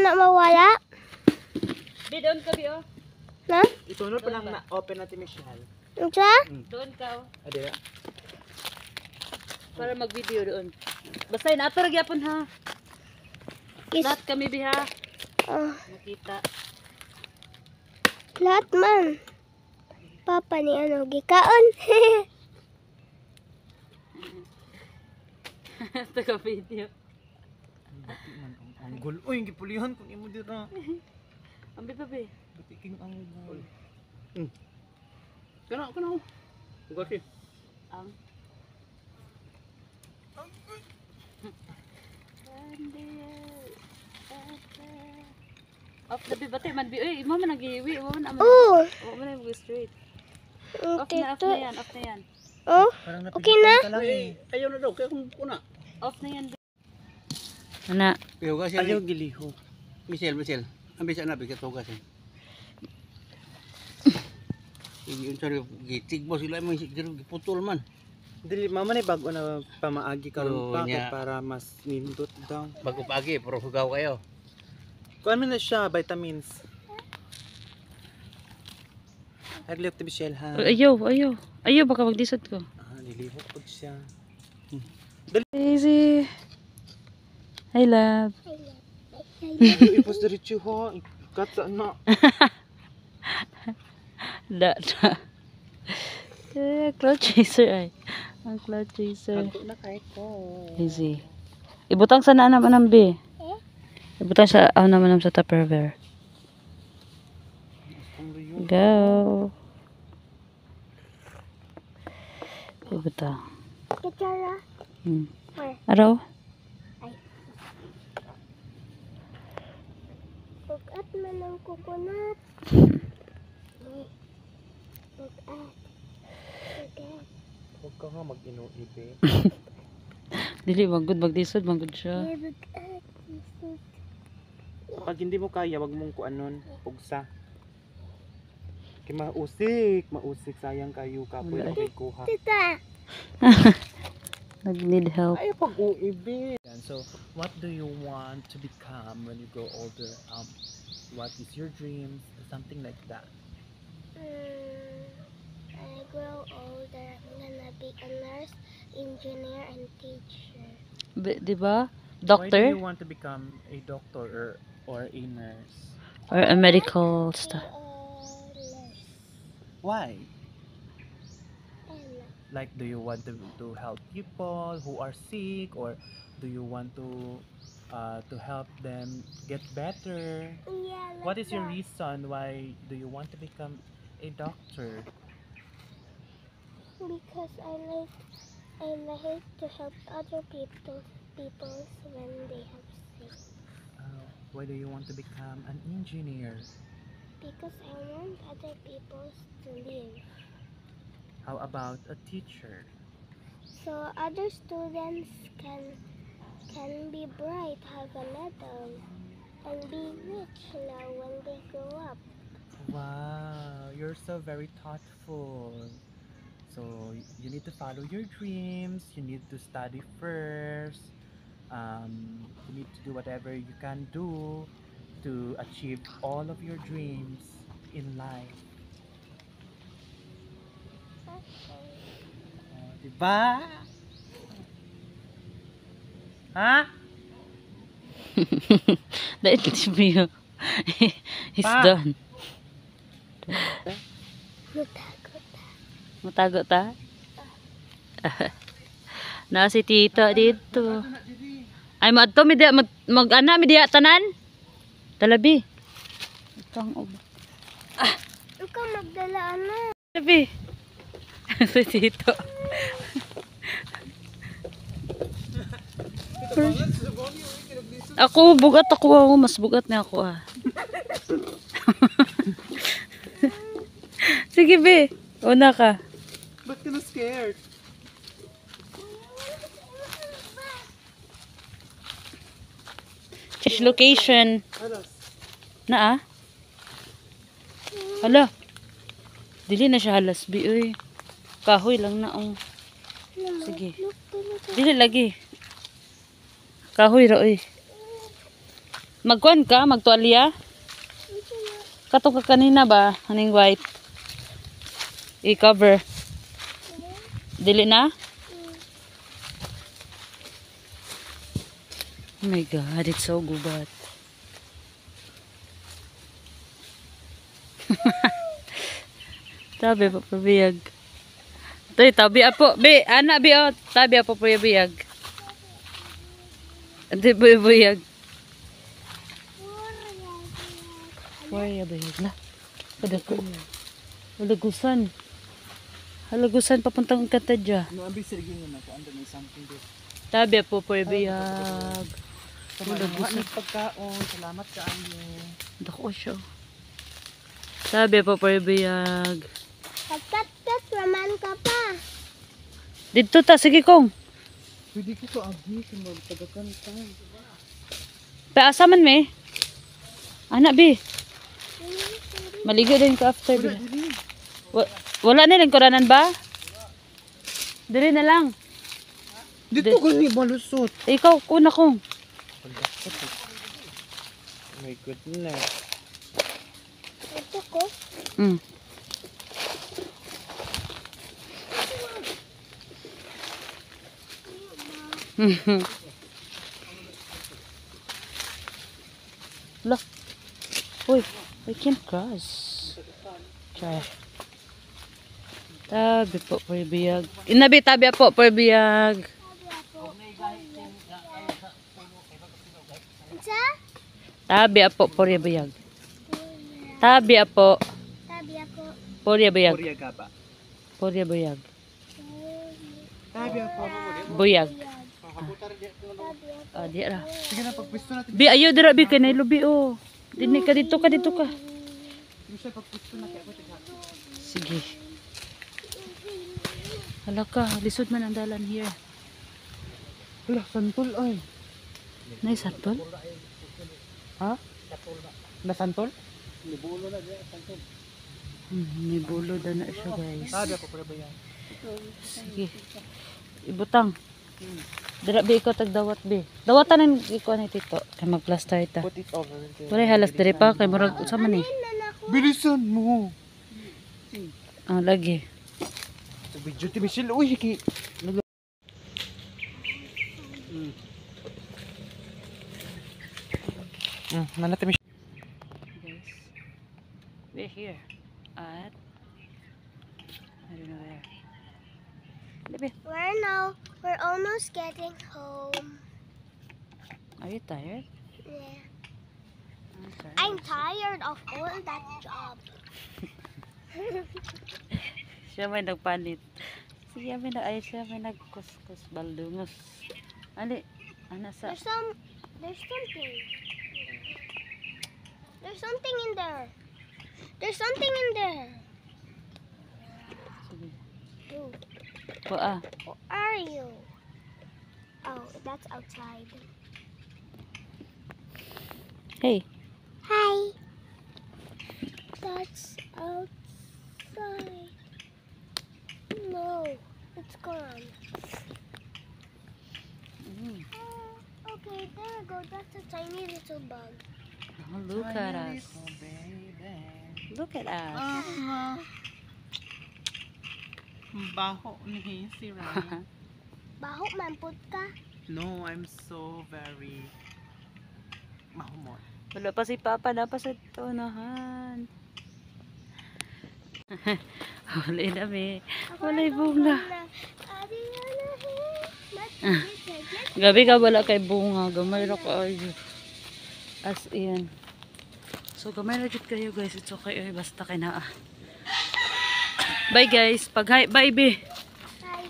na mawala. Bi, doon ka, Bi, oh. Na? Isunod pa lang na open natin, Michelle. Unsa? Doon ka, oh. Ade. Para mag-video doon. Basta yun, ato nagyapon, ha. Yes. Lahat kami, Bi, ha. Ah, Nakita. lahat man. Papa ni ano, gikaon. Taga-video. Ang gul. Uy, yung gipulihan kung imo dira. Ambil pa, Bi. Batiking ang gul. Kana. Ugasi. Ang. Off na, Bi. Batay man, Bi. Uy, imo man nag-iwi. Imo man naman. Oh, Oo, man nag straight. Off na yan. Off na yan. Oh, Parang okay na? ka lang eh. Ayaw na daw kaya kung kuna. Off na yan, Bi. Ana. Ugasi. Ayaw giliho. Michelle. Ambil sana bigat ugasi. Iyon sa gitigbo sila mo giputol man. Dili mama na bago na pamaagi karon Oo, pa nya. para mas nindot daw. Bago pagi pero hugaw kayo. Kuan man na siya vitamins. Aglip to Michelle ha. Ayaw, baka magdisod ko. Nilihok pud siya. Easy. Hi, love. Ipos diretso ho. Ikat sa na. Da. Cloud chaser ay. Ang cloud chaser. Ako na kay ko. Easy. Ibutang sa na naman ang B. Ibutang sa naman sa Tupperware. Go. Ibutang. Kachara. Araw. Bugat man ang coconut. Bugat. Huwag ka nga mag-inuibi. Dili magdisod siya. Bugat. Pag hindi mo kaya, wag mong kuanon, pugsa. Kay mausik, sayang kayo kapoy Wala. okay kuha. Tita. Nag-need help. Ay, pag-uibi. So, what do you want to become when you grow older? What is your dreams? Something like that. I grow older. I'm gonna be a nurse, engineer, and teacher. Di ba? Why do Doctor you want to become a doctor or a nurse? or a medical staff. Nurse. Why? And Like, do you want to help people who are sick, or do you want to help them get better? yeah, What like is your that. reason why do you want to become a doctor? Because I like to help other people when they have sick. Why do you want to become an engineer? Because I want other people to live. How about a teacher? So other students can be bright, have a medal, and be rich now when they grow up. Wow, you're so very thoughtful. So you need to follow your dreams. You need to study first. You need to do whatever you can do to achieve all of your dreams in life. Okay. Diba? Ha? The interview is Pa. done. Matagot. Matago ta? Na si tita dito. Ay madto mi diya mag-ana mi diya tanan. Talabi. Itang Ikaw magdala na. Talabi. Si tito. Ako bugat ako, mas bugat na ako ah. Sige be, una ka. Ba't ka na scared? Change location. Alas. Na ah. Hala. Dili na siya halas bi oy. Kahoy lang na oh. Sige. Dili lagi. Kahoy ra oy. Magkuan ka, magtualya? Kato ka kanina ba, haning white? I-cover. Dili na? Oh my god, it's so gubat. Tabi pa pabiyag. Tay, tabi apo. Be, anak bi o. Tabi apo pabiyag. Ante pabiyag. Why biyag na? Kadako. Halagusan. Halagusan papuntang Katadja. No, I'm busy again na ko under may something there. Tabi apo pabiyag. Salamat ng pagkaon. Salamat ka amo. Dako siya. Tabi apo pabiyag. Pagkat-kat naman ka pa. Dito ta, sige kong. Pwede ko to abi kung magtagakanta. Paasa man me. Anak bi. Maligo din ka after bi. Wala na lang kuranan ba? Dili na lang. Dito gani malusot. Ikaw, kuna kong. Oh my goodness. Ito ko. Mm. Look. Uy, I can't cross. Try. Tabi po, pabiyag. Inabi, tabi po, pabiyag. Sa? Tabi po, pabiyag. Tabi po, Tabi ako. pabiyag. Korea ka ba? Pabiyag. Tabi ako. Buyag. Tabi ako. Ah, di ra. Sige na, pagpwisto natin. Bi, ayaw dira, bi, kanay lubi, oh. Dini ka dito ka, dito ka. Sige siya, pagpwisto na kaya ko tigako. Sige. Hala ka, lisod man ang dalan here. Wala, santol ay. Nay, santol? Ha? Nasantol? May bulo daw na siya, guys. Tabi ako para ba yan? Sige. Ibutang. Dira, bi, ikaw tagdawat, bi. Dawatan ang ikaw ni tito. Kay mag-plaster ta. Put it over. Wala halas diri pa, kay murag, sama ni. Bilisan mo. Ah, lagi. Sa video ti Michelle, uy, hiki. Nanati Michelle. Guys, we're here at, I don't know where. Libi, We're almost getting home. are you tired? Yeah. I'm I'm tired of all that job. Siya may nagpanit. Siya may siya may nagkuskus baldungos. Ali, ana sa There's something. There's something in there. There's something in there. sige. Who Wa are you? Oh, that's outside. Hey, Hi. That's outside. No, it's gone. Okay, there we go. That's a tiny little bug. oh, look at us. Look at us. Baho ni si Ryan. Baho man pud ka. No, I'm so very mahumot. Wala pa si Papa na pa sa tunahan. Wala na me. Wala bunga. Gabi ka wala kay bunga. Gamay ra kayo. As in. So gamay ra jud kayo guys. It's okay. Ay, basta kay naa. Bye guys. Pag hi. Bye be. Hi.